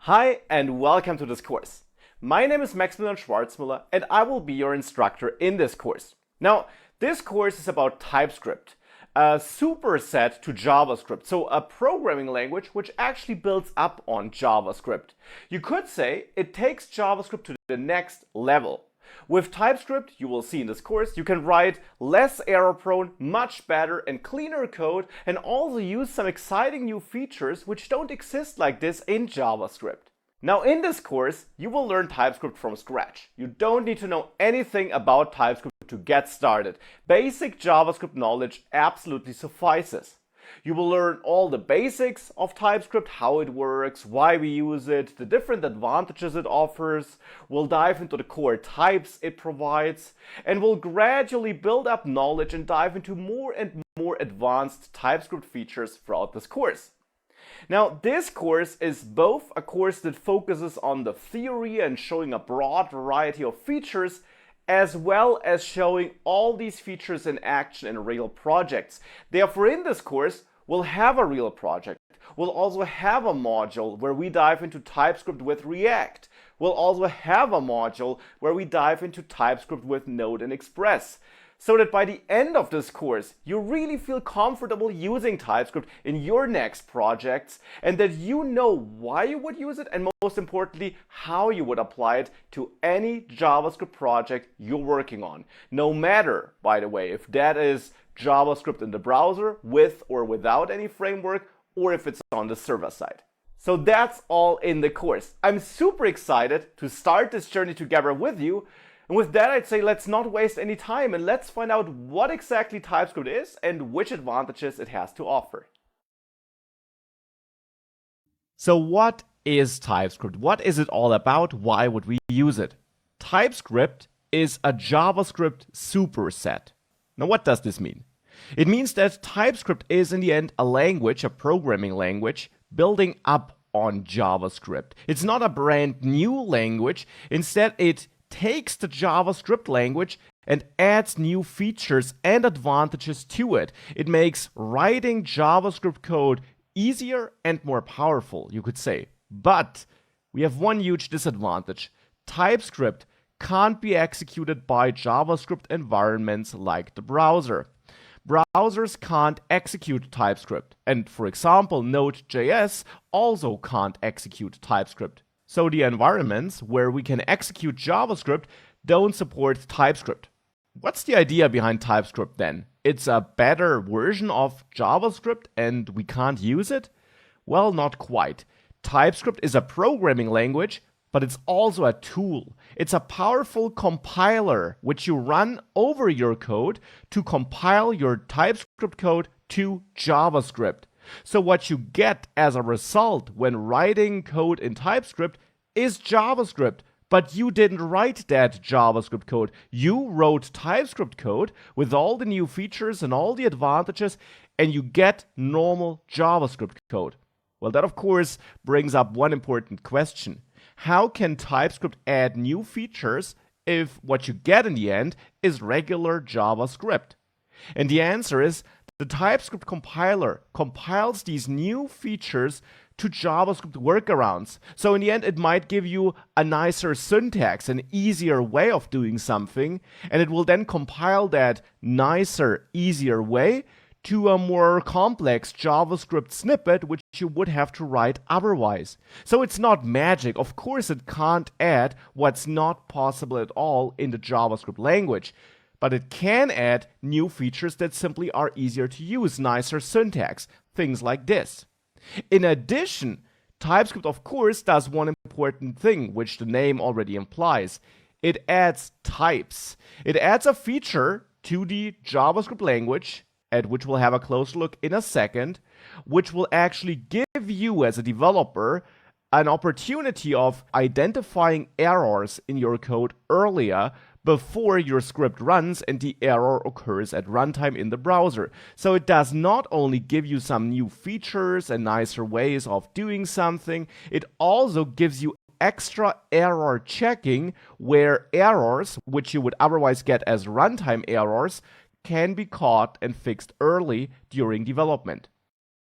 Hi and welcome to this course. My name is Maximilian Schwarzmüller and I will be your instructor in this course. Now, this course is about TypeScript, a superset to JavaScript, so a programming language which actually builds up on JavaScript. You could say it takes JavaScript to the next level. With TypeScript, you will see in this course, you can write less error-prone, much better and cleaner code, and also use some exciting new features which don't exist like this in JavaScript. Now in this course, you will learn TypeScript from scratch. You don't need to know anything about TypeScript to get started. Basic JavaScript knowledge absolutely suffices. You will learn all the basics of TypeScript, how it works, why we use it, the different advantages it offers. We'll dive into the core types it provides, and we'll gradually build up knowledge and dive into more and more advanced TypeScript features throughout this course. Now, this course is both a course that focuses on the theory and showing a broad variety of features, as well as showing all these features in action in real projects. Therefore, in this course, we'll have a real project. We'll also have a module where we dive into TypeScript with React. We'll also have a module where we dive into TypeScript with Node and Express. So that by the end of this course, you really feel comfortable using TypeScript in your next projects, and that you know why you would use it, and most importantly, how you would apply it to any JavaScript project you're working on. No matter, by the way, if that is JavaScript in the browser with or without any framework, or if it's on the server side. So that's all in the course. I'm super excited to start this journey together with you. And with that, I'd say let's not waste any time and let's find out what exactly TypeScript is and which advantages it has to offer. So what is TypeScript? What is it all about? Why would we use it? TypeScript is a JavaScript superset. Now, what does this mean? It means that TypeScript is in the end a language, a programming language, building up on JavaScript. It's not a brand new language. Instead, it takes the JavaScript language and adds new features and advantages to it. It makes writing JavaScript code easier and more powerful, you could say. But we have one huge disadvantage. TypeScript can't be executed by JavaScript environments like the browser. Browsers can't execute TypeScript. And for example, Node.js also can't execute TypeScript. So the environments where we can execute JavaScript don't support TypeScript. What's the idea behind TypeScript then? It's a better version of JavaScript and we can't use it? Well, not quite. TypeScript is a programming language, but it's also a tool. It's a powerful compiler which you run over your code to compile your TypeScript code to JavaScript. So what you get as a result when writing code in TypeScript is JavaScript, but you didn't write that JavaScript code. You wrote TypeScript code with all the new features and all the advantages, and you get normal JavaScript code. Well, that of course brings up one important question. How can TypeScript add new features if what you get in the end is regular JavaScript? And the answer is the TypeScript compiler compiles these new features to JavaScript workarounds. So in the end, it might give you a nicer syntax, an easier way of doing something, and it will then compile that nicer, easier way to a more complex JavaScript snippet, which you would have to write otherwise. So it's not magic. Of course, it can't add what's not possible at all in the JavaScript language. But it can add new features that simply are easier to use, nicer syntax, things like this. In addition, TypeScript, of course, does one important thing, which the name already implies. It adds types. It adds a feature to the JavaScript language, at which we'll have a closer look in a second, which will actually give you, as a developer, an opportunity of identifying errors in your code earlier before your script runs and the error occurs at runtime in the browser. So it does not only give you some new features and nicer ways of doing something, it also gives you extra error checking where errors, which you would otherwise get as runtime errors, can be caught and fixed early during development.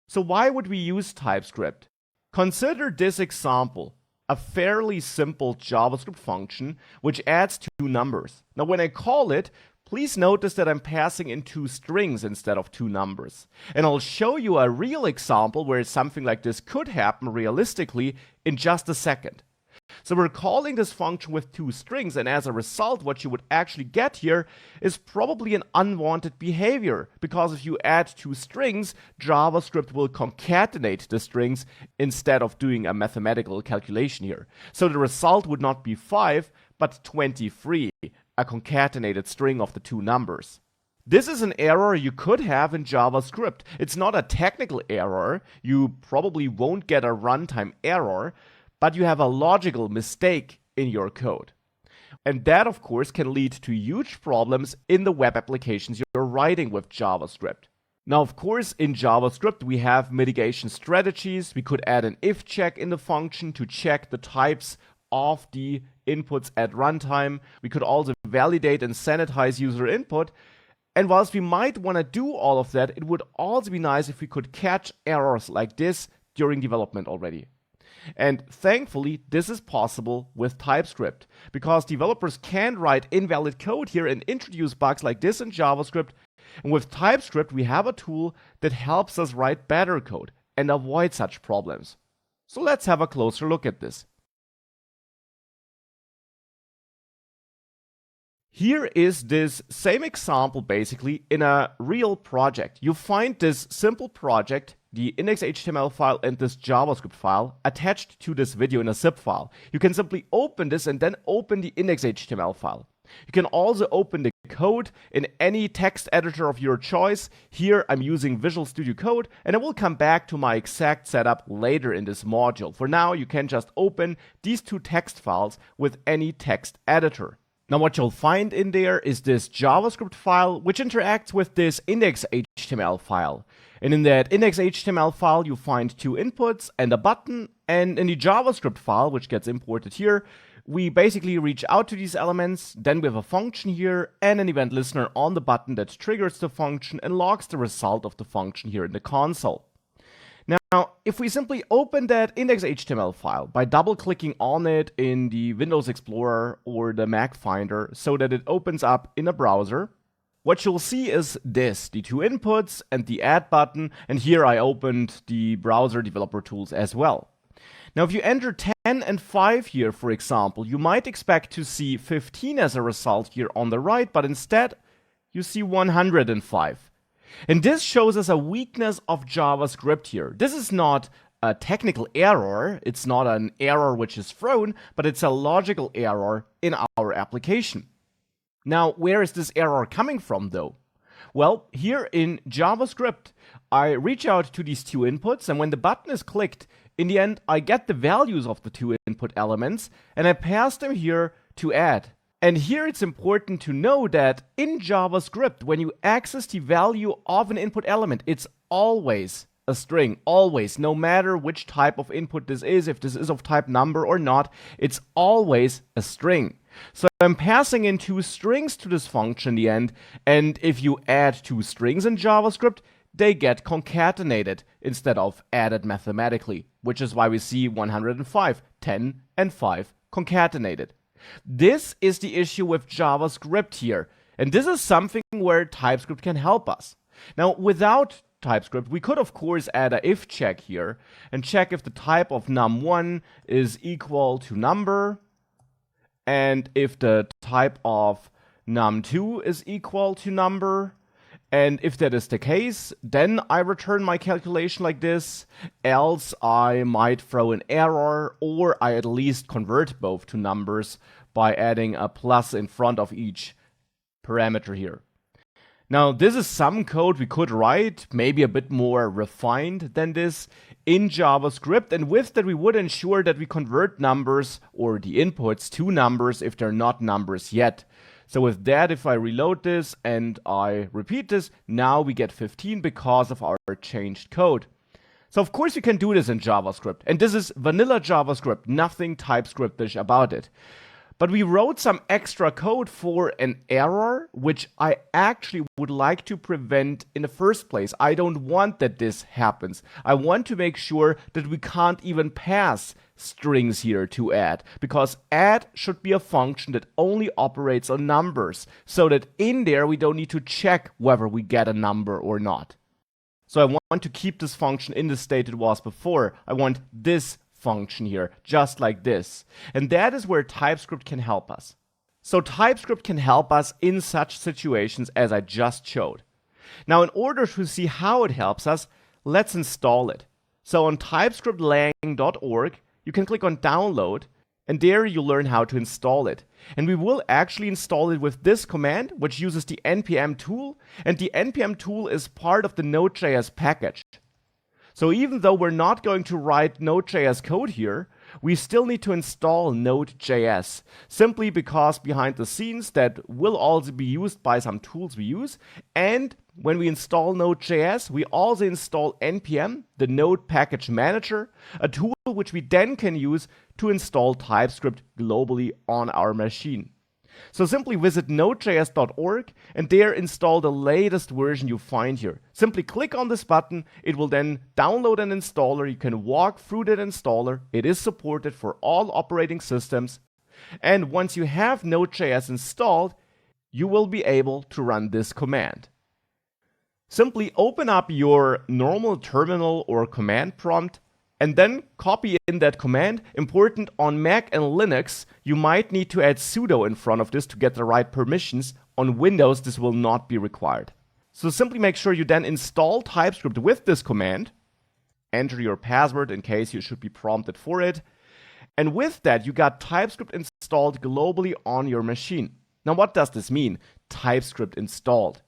So why would we use TypeScript? Consider this example. a fairly simple JavaScript function which adds two numbers. Now when I call it, please notice that I'm passing in two strings instead of two numbers. And I'll show you a real example where something like this could happen realistically in just a second. So we're calling this function with two strings, and as a result, what you would actually get here is probably an unwanted behavior, because if you add two strings, JavaScript will concatenate the strings instead of doing a mathematical calculation here. So the result would not be 5, but 23, a concatenated string of the two numbers. This is an error you could have in JavaScript. It's not a technical error. You probably won't get a runtime error, but you have a logical mistake in your code. And that, of course, can lead to huge problems in the web applications you're writing with JavaScript. Now, of course, in JavaScript, we have mitigation strategies. We could add an if check in the function to check the types of the inputs at runtime. We could also validate and sanitize user input. And whilst we might want to do all of that, it would also be nice if we could catch errors like this during development already. And thankfully, this is possible with TypeScript, because developers can write invalid code here and introduce bugs like this in JavaScript. And with TypeScript, we have a tool that helps us write better code and avoid such problems. So let's have a closer look at this. Here is this same example basically in a real project. You find this simple project, the index.html file and this JavaScript file attached to this video in a zip file. You can simply open this and then open the index.html file. You can also open the code in any text editor of your choice. Here I'm using Visual Studio Code, and I will come back to my exact setup later in this module. For now, you can just open these two text files with any text editor. Now what you'll find in there is this JavaScript file which interacts with this index.html file. And in that index.html file you find two inputs and a button, and in the JavaScript file, which gets imported here, we basically reach out to these elements, then we have a function here and an event listener on the button that triggers the function and logs the result of the function here in the console. Now, if we simply open that index.html file by double-clicking on it in the Windows Explorer or the Mac Finder so that it opens up in a browser, what you'll see is this, the two inputs and the add button, and here I opened the browser developer tools as well. Now, if you enter 10 and 5 here, for example, you might expect to see 15 as a result here on the right, but instead you see 105. And this shows us a weakness of JavaScript here. This is not a technical error, it's not an error which is thrown, but it's a logical error in our application. Now, where is this error coming from though? Well, here in JavaScript, I reach out to these two inputs, and when the button is clicked, in the end, I get the values of the two input elements, and I pass them here to add. And here it's important to know that in JavaScript, when you access the value of an input element, it's always a string, always, no matter which type of input this is, if this is of type number or not, it's always a string. So I'm passing in two strings to this function in the end, and if you add two strings in JavaScript, they get concatenated instead of added mathematically, which is why we see 105, 10 and 5 concatenated. This is the issue with JavaScript here, and this is something where TypeScript can help us. Now, without TypeScript, we could of course add a if check here and check if the type of num1 is equal to number, and if the type of num2 is equal to number. And if that is the case, then I return my calculation like this, else I might throw an error, or I at least convert both to numbers by adding a plus in front of each parameter here. Now, this is some code we could write, maybe a bit more refined than this, in JavaScript, and with that we would ensure that we convert numbers or the inputs to numbers if they're not numbers yet. So with that, if I reload this and I repeat this, now we get 15 because of our changed code. So of course you can do this in JavaScript, and this is vanilla JavaScript, nothing TypeScriptish about it. But we wrote some extra code for an error, which I actually would like to prevent in the first place. I don't want that this happens. I want to make sure that we can't even pass strings here to add, because add should be a function that only operates on numbers, so that in there we don't need to check whether we get a number or not. So I want to keep this function in the state it was before. I want this function here, just like this. And that is where TypeScript can help us. So TypeScript can help us in such situations as I just showed. Now, in order to see how it helps us, let's install it. So on typescriptlang.org, you can click on download, and there you learn how to install it. And we will actually install it with this command, which uses the npm tool, and the npm tool is part of the Node.js package. So even though we're not going to write Node.js code here, we still need to install Node.js, simply because behind the scenes that will also be used by some tools we use. And when we install Node.js, we also install npm, the Node Package Manager, a tool which we then can use to install TypeScript globally on our machine. So simply visit nodejs.org and there install the latest version you find here. Simply click on this button, it will then download an installer. You can walk through that installer. It is supported for all operating systems. And once you have Node.js installed, you will be able to run this command. Simply open up your normal terminal or command prompt and then copy in that command. Important on Mac and Linux, you might need to add sudo in front of this to get the right permissions. On Windows, this will not be required. So simply make sure you then install TypeScript with this command. Enter your password in case you should be prompted for it. And with that, you got TypeScript installed globally on your machine. Now, what does this mean? TypeScript installed.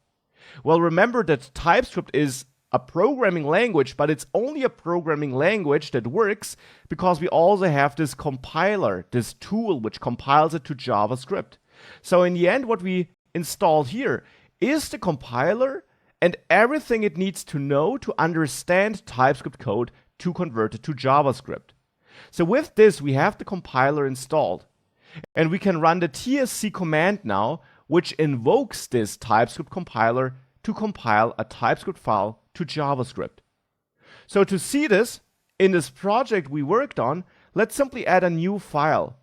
Well, remember that TypeScript is a programming language, but it's only a programming language that works because we also have this compiler, this tool which compiles it to JavaScript. So in the end, what we installed here is the compiler and everything it needs to know to understand TypeScript code to convert it to JavaScript. So with this, we have the compiler installed. And we can run the tsc command now, which invokes this TypeScript compiler to compile a TypeScript file to JavaScript. So to see this, in this project we worked on, let's simply add a new file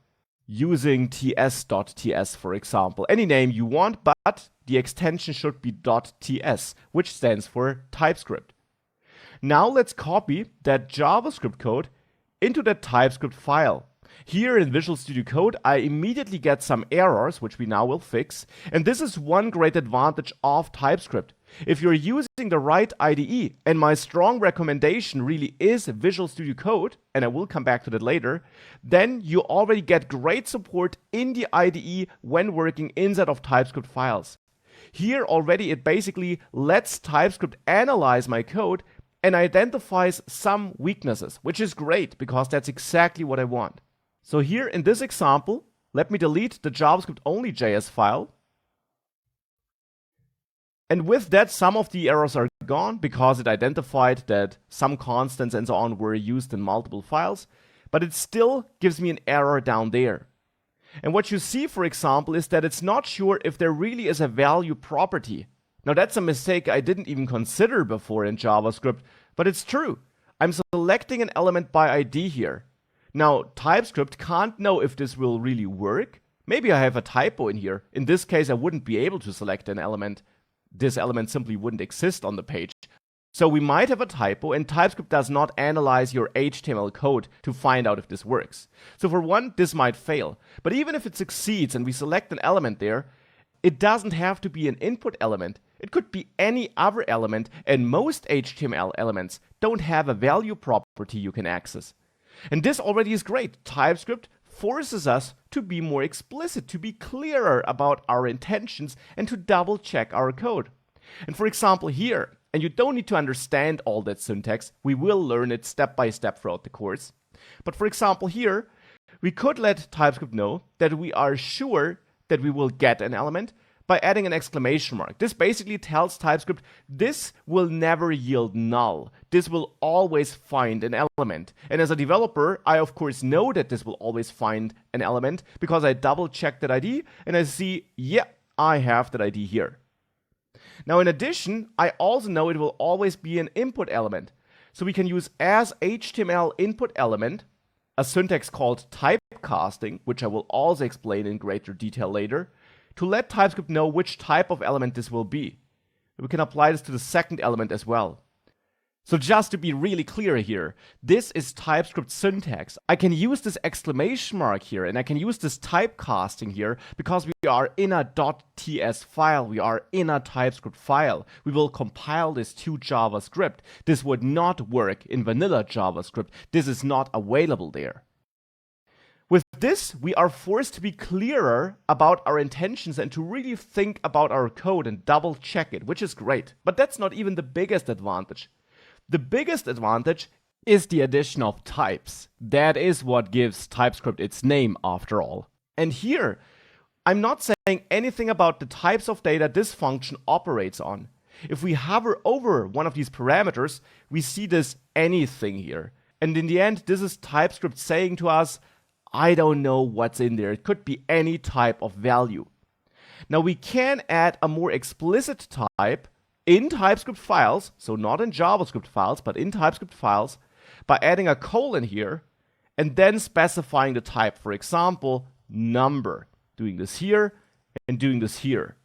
using ts.ts, for example. Any name you want, but the extension should be .ts, which stands for TypeScript. Now let's copy that JavaScript code into that TypeScript file. Here in Visual Studio Code, I immediately get some errors, which we now will fix. And this is one great advantage of TypeScript. If you're using the right IDE, and my strong recommendation really is Visual Studio Code, and I will come back to that later, then you already get great support in the IDE when working inside of TypeScript files. Here already it basically lets TypeScript analyze my code and identifies some weaknesses, which is great because that's exactly what I want. So here in this example, let me delete the JavaScript only JS file. And with that, some of the errors are gone because it identified that some constants and so on were used in multiple files, but it still gives me an error down there. And what you see, for example, is that it's not sure if there really is a value property. Now that's a mistake I didn't even consider before in JavaScript, but it's true. I'm selecting an element by ID here. Now, TypeScript can't know if this will really work. Maybe I have a typo in here. In this case, I wouldn't be able to select an element. This element simply wouldn't exist on the page. So we might have a typo, and TypeScript does not analyze your HTML code to find out if this works. So for one, this might fail. But even if it succeeds and we select an element there, it doesn't have to be an input element. It could be any other element, and most HTML elements don't have a value property you can access. And this already is great. TypeScript forces us to be more explicit, to be clearer about our intentions, and to double check our code. And for example here, and you don't need to understand all that syntax, we will learn it step by step throughout the course. But for example here, we could let TypeScript know that we are sure that we will get an element, by adding an exclamation mark. This basically tells TypeScript this will never yield null. This will always find an element. And as a developer, I of course know that this will always find an element because I double check that ID and I see, yeah, I have that ID here. Now in addition, I also know it will always be an input element. So we can use as HTML input element a syntax called typecasting, which I will also explain in greater detail later, to let TypeScript know which type of element this will be. We can apply this to the second element as well. So just to be really clear here, this is TypeScript syntax. I can use this exclamation mark here and I can use this typecasting here because we are in a .ts file, we are in a TypeScript file. We will compile this to JavaScript. This would not work in vanilla JavaScript. This is not available there. With this, we are forced to be clearer about our intentions and to really think about our code and double check it, which is great. But that's not even the biggest advantage. The biggest advantage is the addition of types. That is what gives TypeScript its name, after all. And here, I'm not saying anything about the types of data this function operates on. If we hover over one of these parameters, we see this anything here. And in the end, this is TypeScript saying to us, I don't know what's in there. It could be any type of value. Now we can add a more explicit type in TypeScript files, so not in JavaScript files, but in TypeScript files, by adding a colon here and then specifying the type. For example, number. Doing this here and doing this here.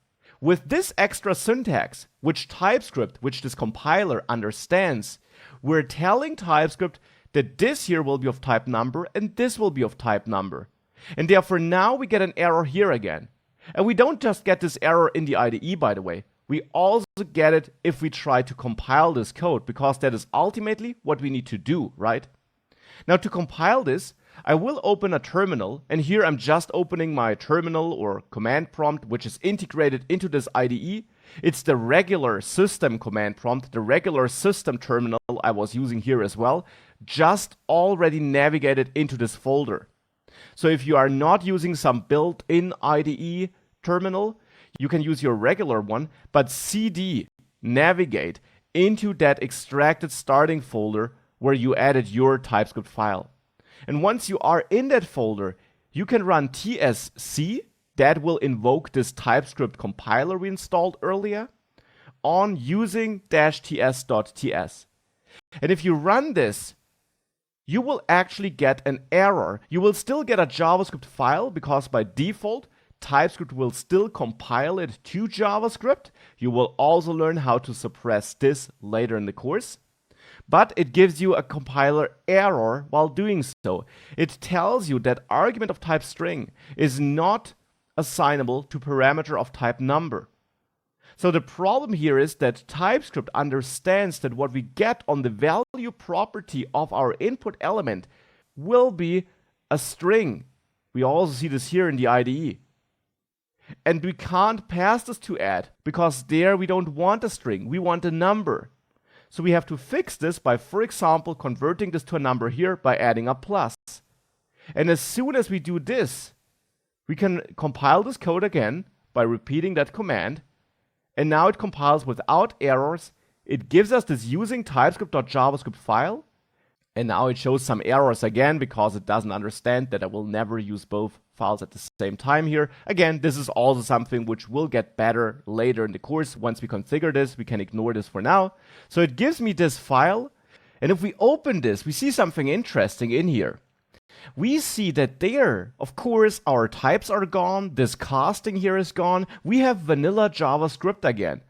With this extra syntax, which TypeScript, which this compiler understands, we're telling TypeScript that this here will be of type number and this will be of type number. And therefore now we get an error here again. And we don't just get this error in the IDE, by the way. We also get it if we try to compile this code, because that is ultimately what we need to do, right? Now to compile this, I will open a terminal, and here I'm just opening my terminal or command prompt, which is integrated into this IDE. It's the regular system command prompt, the regular system terminal I was using here as well, just already navigated into this folder. So if you are not using some built-in IDE terminal, you can use your regular one, but cd navigate into that extracted starting folder where you added your TypeScript file. And once you are in that folder, you can run tsc, that will invoke this TypeScript compiler we installed earlier, on using -ts.ts. And if you run this, you will actually get an error. You will still get a JavaScript file because by default, TypeScript will still compile it to JavaScript. You will also learn how to suppress this later in the course. But it gives you a compiler error while doing so. It tells you that argument of type string is not assignable to parameter of type number. So the problem here is that TypeScript understands that what we get on the value property of our input element will be a string. We also see this here in the IDE. And we can't pass this to add because there we don't want a string, we want a number. So we have to fix this by, for example, converting this to a number here by adding a plus. And as soon as we do this, we can compile this code again by repeating that command. And now it compiles without errors. It gives us this using TypeScript.javascript file. And now it shows some errors again because it doesn't understand that I will never use both files at the same time here. Again, this is also something which will get better later in the course. Once we configure this, we can ignore this for now. So it gives me this file. And if we open this, we see something interesting in here. We see that there, of course, our types are gone. This casting here is gone. We have vanilla JavaScript again.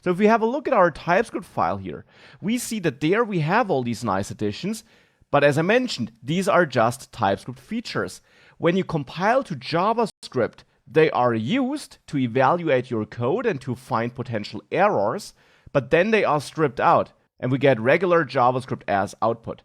So if we have a look at our TypeScript file here, we see that there we have all these nice additions. But as I mentioned, these are just TypeScript features. When you compile to JavaScript, they are used to evaluate your code and to find potential errors, but then they are stripped out and we get regular JavaScript as output.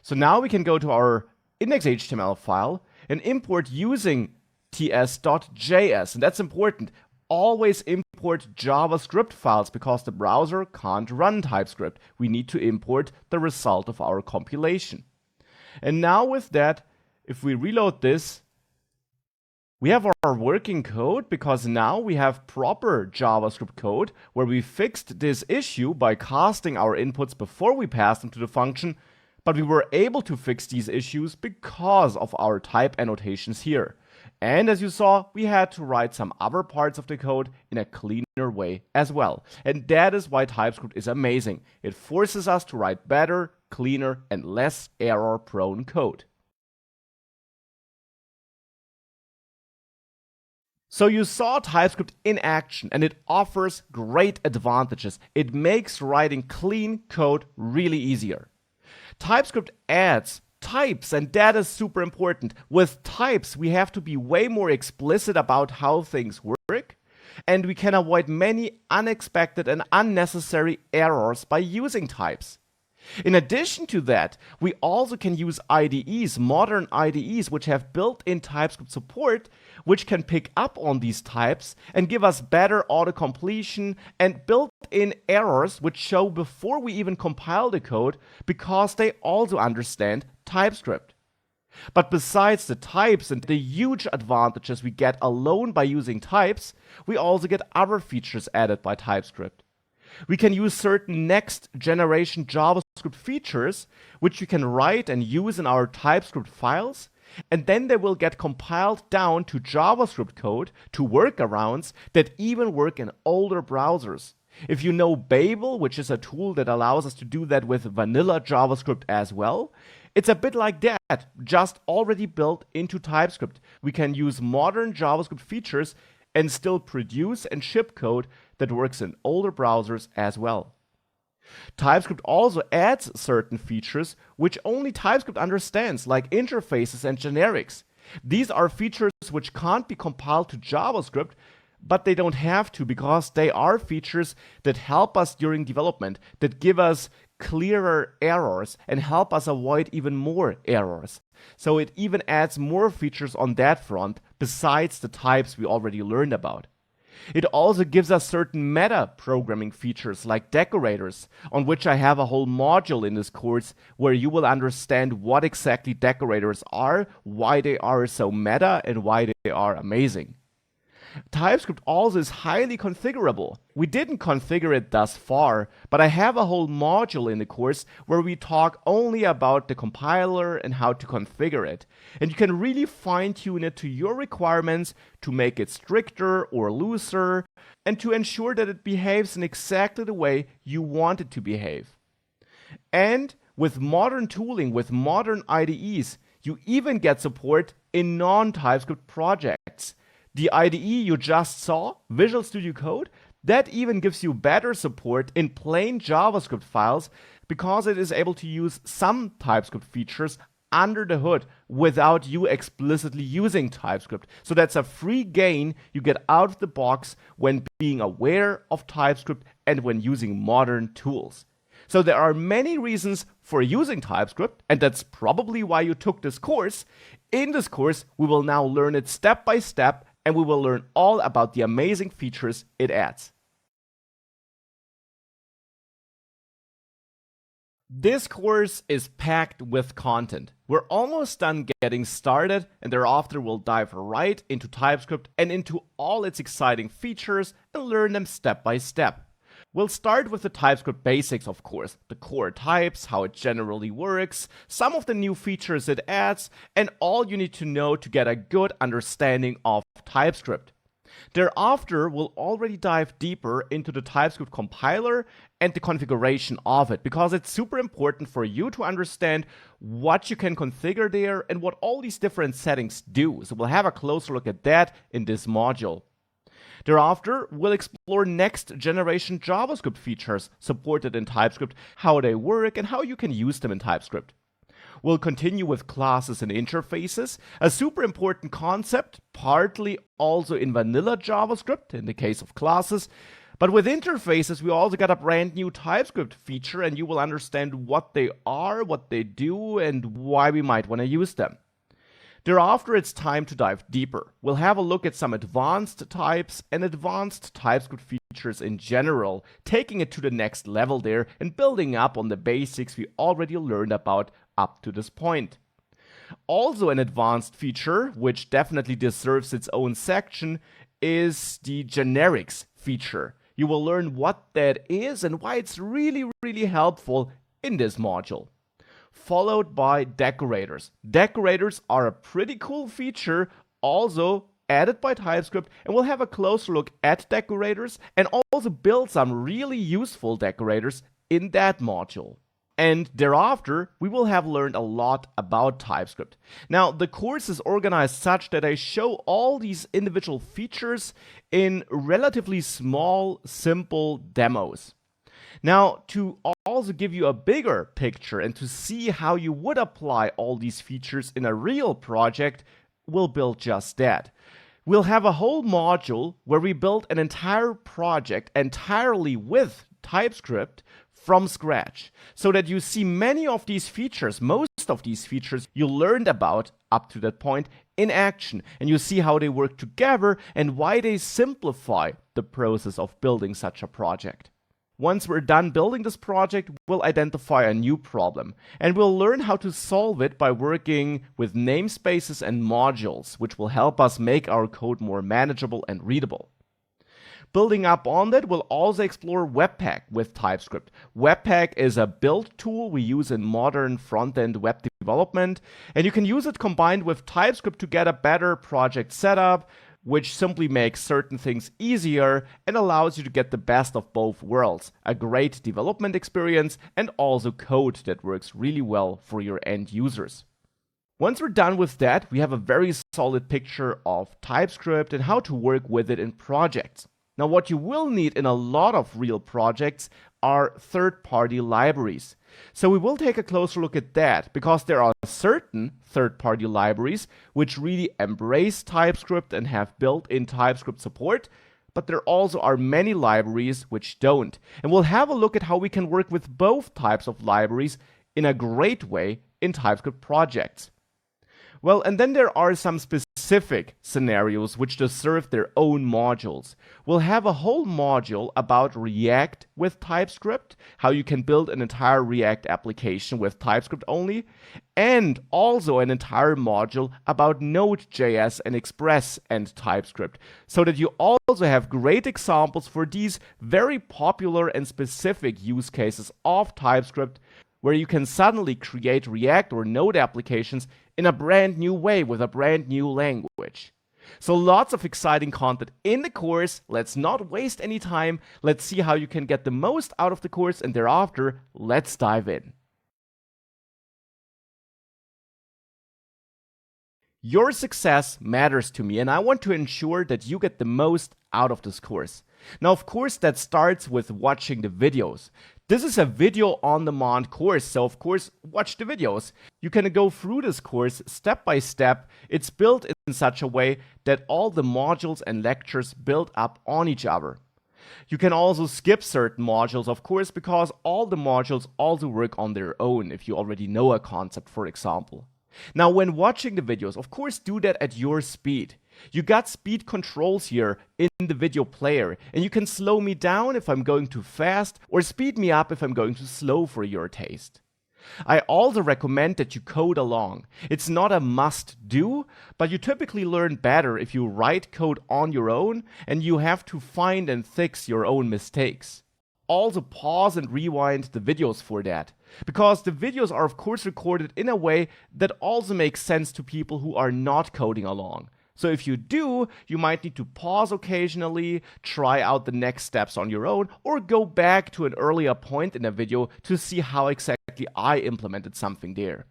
So now we can go to our index.html file and import using ts.js, and that's important. Always import JavaScript files because the browser can't run TypeScript. We need to import the result of our compilation. And now with that, if we reload this, We have our working code because now we have proper JavaScript code where we fixed this issue by casting our inputs before we pass them to the function, but we were able to fix these issues because of our type annotations here. And as you saw, we had to write some other parts of the code in a cleaner way as well. And that is why TypeScript is amazing. It forces us to write better, cleaner, and less error-prone code. So you saw TypeScript in action, and it offers great advantages. It makes writing clean code really easier. TypeScript adds types, and that is super important. With types, we have to be way more explicit about how things work, and we can avoid many unexpected and unnecessary errors by using types. In addition to that, we also can use IDEs, modern IDEs, which have built-in TypeScript support, which can pick up on these types and give us better auto-completion and built-in errors which show before we even compile the code because they also understand TypeScript. But besides the types and the huge advantages we get alone by using types, we also get other features added by TypeScript. We can use certain next generation JavaScript features, which we can write and use in our TypeScript files, and then they will get compiled down to JavaScript code, to workarounds that even work in older browsers. If you know Babel, which is a tool that allows us to do that with vanilla JavaScript as well, it's a bit like that, just already built into TypeScript. We can use modern JavaScript features and still produce and ship code that works in older browsers as well. TypeScript also adds certain features which only TypeScript understands, like interfaces and generics. These are features which can't be compiled to JavaScript, but they don't have to because they are features that help us during development, that give us clearer errors and help us avoid even more errors. So it even adds more features on that front besides the types we already learned about. It also gives us certain meta programming features like decorators, on which I have a whole module in this course where you will understand what exactly decorators are, why they are so meta, and why they are amazing. TypeScript also is highly configurable. We didn't configure it thus far, but I have a whole module in the course where we talk only about the compiler and how to configure it. And you can really fine-tune it to your requirements to make it stricter or looser, and to ensure that it behaves in exactly the way you want it to behave. And with modern tooling, with modern IDEs, you even get support in non-TypeScript projects. The IDE you just saw, Visual Studio Code, that even gives you better support in plain JavaScript files because it is able to use some TypeScript features under the hood without you explicitly using TypeScript. So that's a free gain you get out of the box when being aware of TypeScript and when using modern tools. So there are many reasons for using TypeScript, and that's probably why you took this course. In this course, we will now learn it step by step, and we will learn all about the amazing features it adds. This course is packed with content. We're almost done getting started, and thereafter we'll dive right into TypeScript and into all its exciting features and learn them step by step. We'll start with the TypeScript basics, of course, the core types, how it generally works, some of the new features it adds, and all you need to know to get a good understanding of TypeScript. Thereafter, we'll already dive deeper into the TypeScript compiler and the configuration of it, because it's super important for you to understand what you can configure there and what all these different settings do. So we'll have a closer look at that in this module. Thereafter, we'll explore next generation JavaScript features supported in TypeScript, how they work, and how you can use them in TypeScript. We'll continue with classes and interfaces, a super important concept, partly also in vanilla JavaScript, in the case of classes. But with interfaces, we also got a brand new TypeScript feature, and you will understand what they are, what they do, and why we might want to use them. Thereafter, it's time to dive deeper. We'll have a look at some advanced types and advanced TypeScript features in general, taking it to the next level there and building up on the basics we already learned about up to this point. Also an advanced feature, which definitely deserves its own section, is the generics feature. You will learn what that is and why it's really, really helpful in this module. Followed by decorators. Decorators are a pretty cool feature, also added by TypeScript, and we'll have a closer look at decorators and also build some really useful decorators in that module. And thereafter, we will have learned a lot about TypeScript. Now, the course is organized such that I show all these individual features in relatively small, simple demos. Now, to also give you a bigger picture and to see how you would apply all these features in a real project, we'll build just that. We'll have a whole module where we build an entire project entirely with TypeScript from scratch, so that you see many of these features, most of these features you learned about up to that point in action, and you see how they work together and why they simplify the process of building such a project. Once we're done building this project, we'll identify a new problem, and we'll learn how to solve it by working with namespaces and modules, which will help us make our code more manageable and readable. Building up on that, we'll also explore Webpack with TypeScript. Webpack is a build tool we use in modern front-end web development, and you can use it combined with TypeScript to get a better project setup, which simply makes certain things easier and allows you to get the best of both worlds. A great development experience and also code that works really well for your end users. Once we're done with that, we have a very solid picture of TypeScript and how to work with it in projects. Now, what you will need in a lot of real projects are third-party libraries. So we will take a closer look at that, because there are certain third-party libraries which really embrace TypeScript and have built-in TypeScript support, but there also are many libraries which don't. And we'll have a look at how we can work with both types of libraries in a great way in TypeScript projects. Well, and then there are some specific scenarios which deserve their own modules. We'll have a whole module about React with TypeScript, how you can build an entire React application with TypeScript only, and also an entire module about Node.js and Express and TypeScript, so that you also have great examples for these very popular and specific use cases of TypeScript, where you can suddenly create React or Node applications in a brand new way with a brand new language. So lots of exciting content in the course. Let's not waste any time. Let's see how you can get the most out of the course, and thereafter, let's dive in. Your success matters to me, and I want to ensure that you get the most out of this course. Now, of course, that starts with watching the videos. This is a video on demand course, so of course, watch the videos. You can go through this course step by step. It's built in such a way that all the modules and lectures build up on each other. You can also skip certain modules, of course, because all the modules also work on their own if you already know a concept, for example. Now, when watching the videos, of course, do that at your speed. You got speed controls here in the video player, and you can slow me down if I'm going too fast, or speed me up if I'm going too slow for your taste. I also recommend that you code along. It's not a must-do, but you typically learn better if you write code on your own, and you have to find and fix your own mistakes. Also pause and rewind the videos for that, because the videos are of course recorded in a way that also makes sense to people who are not coding along. So if you do, you might need to pause occasionally, try out the next steps on your own, or go back to an earlier point in a video to see how exactly I implemented something there.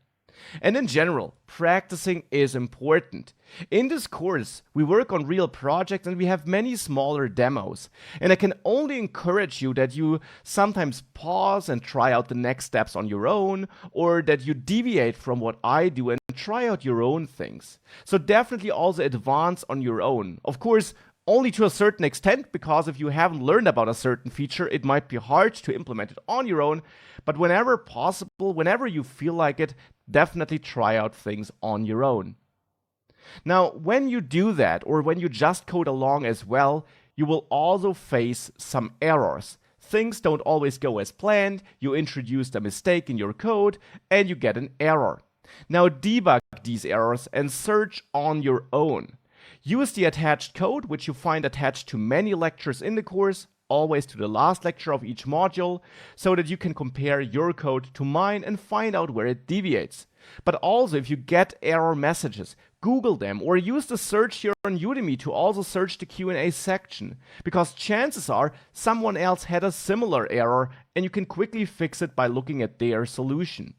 And in general, practicing is important. In this course, we work on real projects and we have many smaller demos. And I can only encourage you that you sometimes pause and try out the next steps on your own, or that you deviate from what I do and try out your own things. So definitely also advance on your own. Of course, only to a certain extent, because if you haven't learned about a certain feature, it might be hard to implement it on your own. But whenever possible, whenever you feel like it, definitely try out things on your own. Now, when you do that, or when you just code along as well, you will also face some errors. Things don't always go as planned, you introduced a mistake in your code, and you get an error. Now debug these errors and search on your own. Use the attached code, which you find attached to many lectures in the course, always to the last lecture of each module, so that you can compare your code to mine and find out where it deviates. But also, if you get error messages, Google them or use the search here on Udemy to also search the Q&A section, because chances are someone else had a similar error and you can quickly fix it by looking at their solution.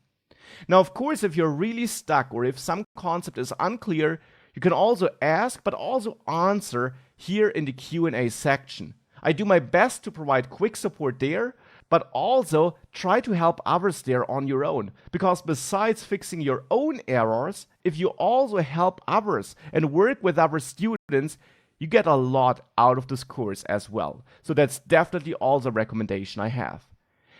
Now, of course, if you're really stuck or if some concept is unclear, you can also ask but also answer here in the Q&A section. I do my best to provide quick support there, but also try to help others there on your own. Because besides fixing your own errors, if you also help others and work with other students, you get a lot out of this course as well. So that's definitely also a recommendation I have.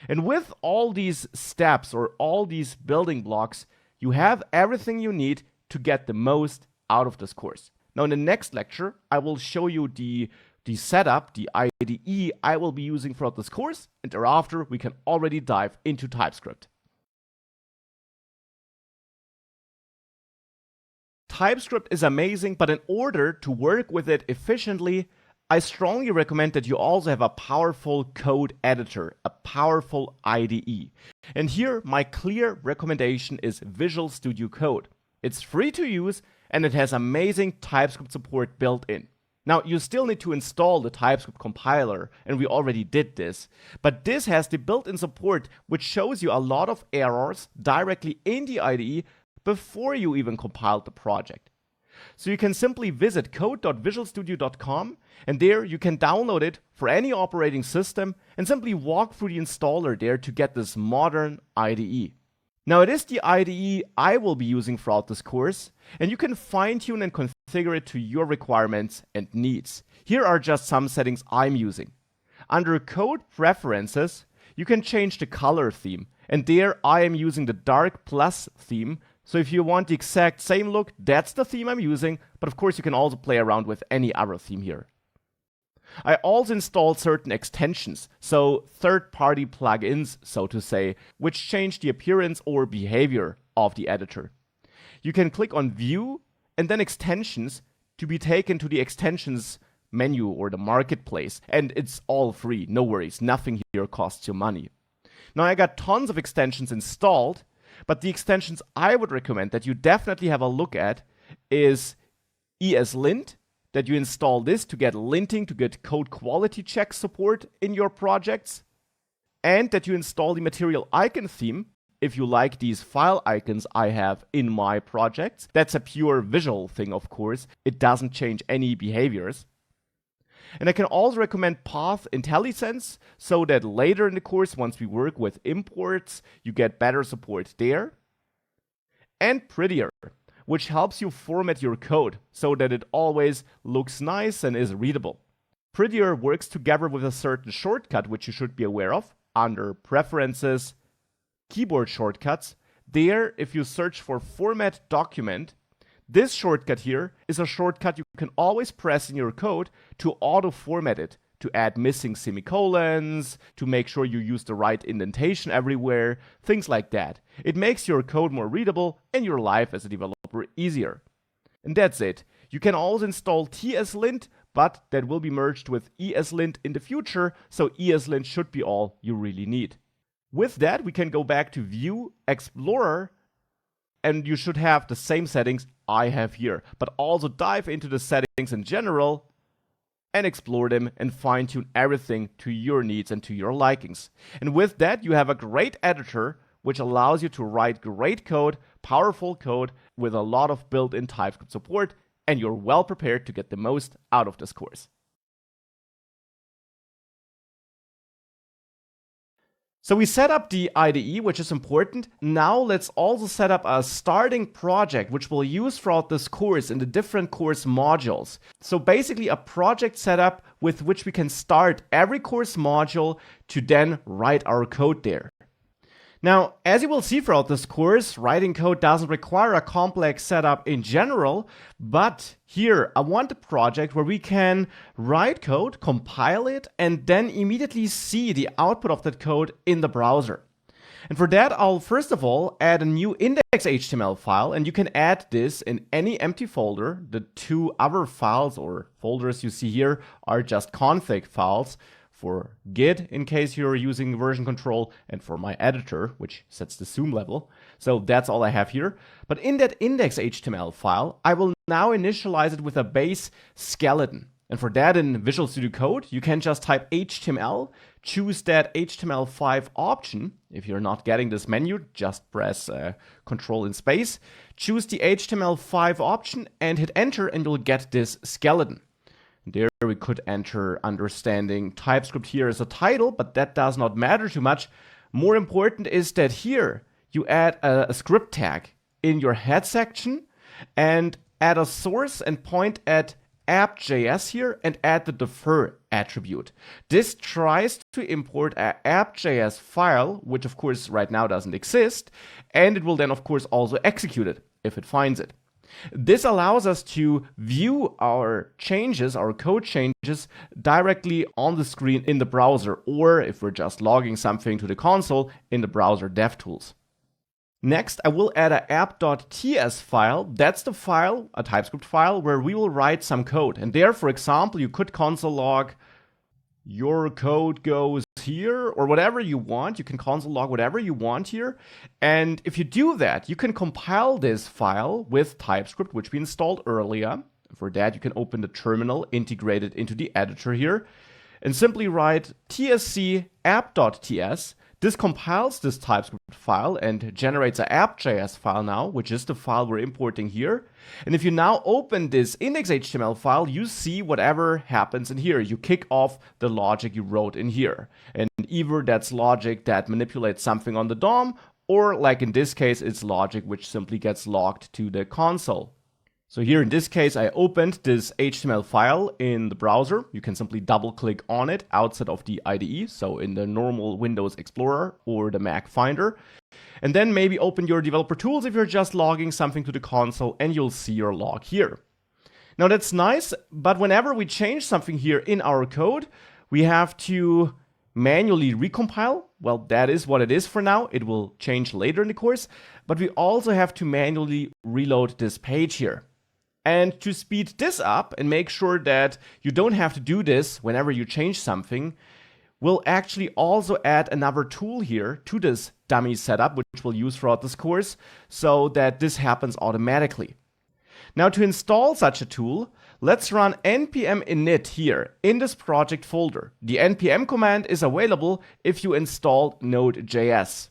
And with all these steps or all these building blocks, you have everything you need to get the most out of this course. Now in the next lecture, I will show you the setup, the IDE I will be using throughout this course, and thereafter we can already dive into TypeScript. TypeScript is amazing, but in order to work with it efficiently, I strongly recommend that you also have a powerful code editor, a powerful IDE. And here my clear recommendation is Visual Studio Code. It's free to use and it has amazing TypeScript support built in. Now, you still need to install the TypeScript compiler, and we already did this, but this has the built-in support which shows you a lot of errors directly in the IDE before you even compiled the project. So you can simply visit code.visualstudio.com, and there you can download it for any operating system and simply walk through the installer there to get this modern IDE. Now it is the IDE I will be using throughout this course, and you can fine-tune and configure it to your requirements and needs. Here are just some settings I'm using. Under Code Preferences, you can change the color theme, and there I am using the Dark Plus theme, so if you want the exact same look, that's the theme I'm using, but of course you can also play around with any other theme here. I also installed certain extensions, so third-party plugins, so to say, which change the appearance or behavior of the editor. You can click on View and then Extensions to be taken to the Extensions menu or the marketplace, and it's all free, no worries, nothing here costs you money. Now I got tons of extensions installed, but the extensions I would recommend that you definitely have a look at is ESLint, that you install this to get linting, to get code quality check support in your projects, and that you install the material icon theme if you like these file icons I have in my projects. That's a pure visual thing, of course. It doesn't change any behaviors. And I can also recommend Path IntelliSense, so that later in the course, once we work with imports, you get better support there. And Prettier, which helps you format your code so that it always looks nice and is readable. Prettier works together with a certain shortcut which you should be aware of under Preferences, Keyboard Shortcuts. There, if you search for Format Document, this shortcut here is a shortcut you can always press in your code to auto-format it, to add missing semicolons, to make sure you use the right indentation everywhere, things like that. It makes your code more readable and your life as a developer easier. And that's it. You can also install TSLint, but that will be merged with ESLint in the future, so ESLint should be all you really need. With that, we can go back to View, Explorer, and you should have the same settings I have here, but also dive into the settings in general and explore them and fine-tune everything to your needs and to your likings. And with that, you have a great editor which allows you to write great code, powerful code with a lot of built-in TypeScript support, and you're well prepared to get the most out of this course. So we set up the IDE, which is important. Now let's also set up a starting project, which we'll use throughout this course in the different course modules. So basically a project setup with which we can start every course module to then write our code there. Now, as you will see throughout this course, writing code doesn't require a complex setup in general, but here I want a project where we can write code, compile it, and then immediately see the output of that code in the browser. And for that, I'll first of all add a new index.html file, and you can add this in any empty folder. The two other files or folders you see here are just config files for Git in case you're using version control, and for my editor, which sets the zoom level. So that's all I have here. But in that index.html file, I will now initialize it with a base skeleton. And for that, in Visual Studio Code, you can just type HTML, choose that HTML5 option. If you're not getting this menu, just press Control and space, choose the HTML5 option and hit enter, and you'll get this skeleton. There we could enter understanding TypeScript here as a title, but that does not matter too much. More important is that here you add a script tag in your head section and add a source and point at app.js here and add the defer attribute. This tries to import an app.js file, which of course right now doesn't exist, and it will then of course also execute it if it finds it. This allows us to view our changes, our code changes, directly on the screen in the browser, or if we're just logging something to the console, in the browser DevTools. Next, I will add an app.ts file. That's the file, a TypeScript file, where we will write some code. And there, for example, you could console log your code goes here, or whatever you want. You can console log whatever you want here. And if you do that, you can compile this file with TypeScript, which we installed earlier. For that, you can open the terminal, integrate it into the editor here, and simply write tsc app.ts. This compiles this TypeScript file and generates an app.js file now, which is the file we're importing here. And if you now open this index.html file, you see whatever happens in here. You kick off the logic you wrote in here. And either that's logic that manipulates something on the DOM, or like in this case, it's logic which simply gets logged to the console. So here in this case, I opened this HTML file in the browser. You can simply double click on it outside of the IDE, so in the normal Windows Explorer or the Mac Finder. And then maybe open your developer tools if you're just logging something to the console, and you'll see your log here. Now that's nice, but whenever we change something here in our code, we have to manually recompile. Well, that is what it is for now. It will change later in the course, but we also have to manually reload this page here. And to speed this up and make sure that you don't have to do this whenever you change something, we'll actually also add another tool here to this dummy setup, which we'll use throughout this course, so that this happens automatically. Now to install such a tool, let's run npm init here in this project folder. The npm command is available if you installed Node.js.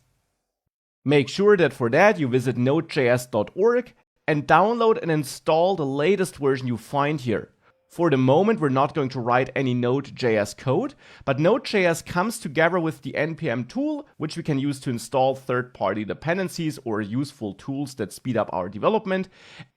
Make sure that for that you visit nodejs.org and download and install the latest version you find here. For the moment, we're not going to write any Node.js code, but Node.js comes together with the npm tool, which we can use to install third-party dependencies or useful tools that speed up our development,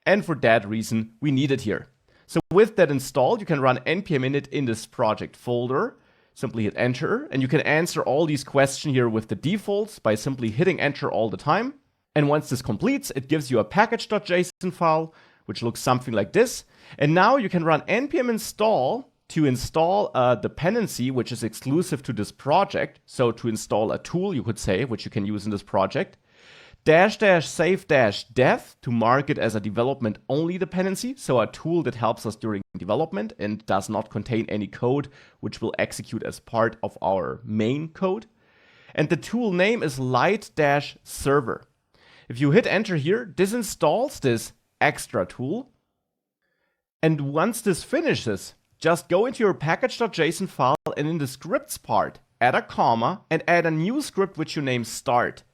and for that reason, we need it here. So with that installed, you can run npm init in this project folder, simply hit enter, and you can answer all these questions here with the defaults by simply hitting enter all the time. And once this completes, it gives you a package.json file, which looks something like this. And now you can run npm install to install a dependency which is exclusive to this project. So to install a tool, you could say, which you can use in this project. --save-dev to mark it as a development only dependency. So a tool that helps us during development and does not contain any code which will execute as part of our main code. And the tool name is light-server. If you hit enter here, this installs this extra tool. And once this finishes, just go into your package.json file and in the scripts part, add a comma and add a new script which you name start.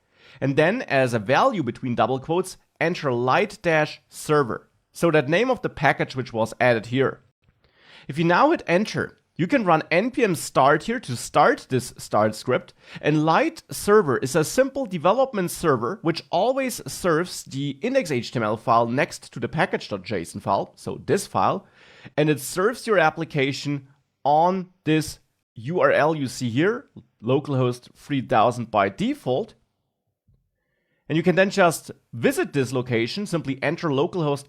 And then as a value between double quotes, enter light-server. So that name of the package which was added here. If you now hit enter, you can run npm start here to start this start script, and light server is a simple development server which always serves the index.html file next to the package.json file, so this file, and it serves your application on this URL you see here, localhost 3000 by default. And you can then just visit this location, simply enter localhost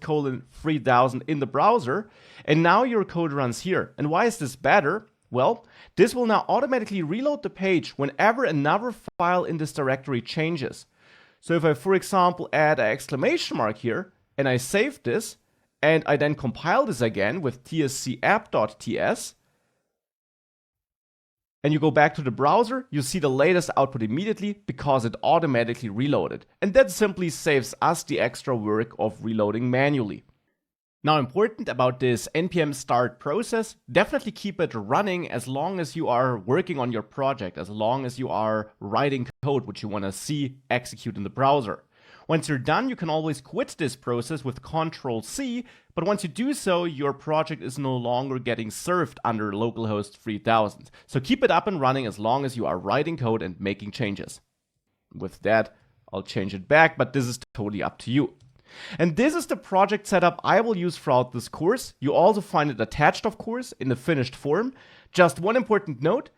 3000 in the browser, and now your code runs here. And why is this better? Well, this will now automatically reload the page whenever another file in this directory changes. So if I, for example, add an exclamation mark here, and I save this, and I then compile this again with tscapp.ts, and you go back to the browser, you see the latest output immediately because it automatically reloaded. And that simply saves us the extra work of reloading manually. Now, important about this npm start process, definitely keep it running as long as you are working on your project, as long as you are writing code which you want to see execute in the browser. Once you're done, you can always quit this process with Ctrl+C, but once you do so, your project is no longer getting served under localhost 3000. So keep it up and running as long as you are writing code and making changes. With that, I'll change it back, but this is totally up to you. And this is the project setup I will use throughout this course. You also find it attached, of course, in the finished form. Just one important note,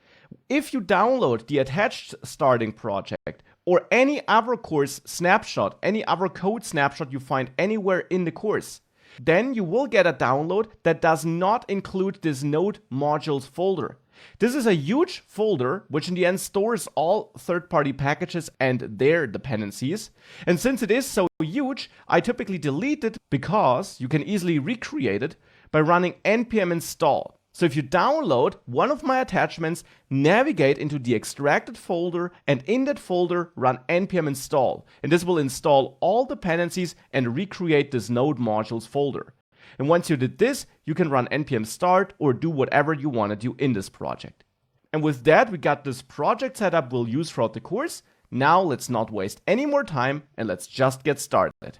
if you download the attached starting project or any other course snapshot, any other code snapshot you find anywhere in the course, then you will get a download that does not include this node modules folder. This is a huge folder which in the end stores all third-party packages and their dependencies. And since it is so huge, I typically delete it because you can easily recreate it by running npm install. So if you download one of my attachments, navigate into the extracted folder, and in that folder run npm install. And this will install all dependencies and recreate this node modules folder. And once you did this, you can run npm start or do whatever you want to do in this project. And with that, we got this project setup we'll use throughout the course. Now let's not waste any more time and let's just get started.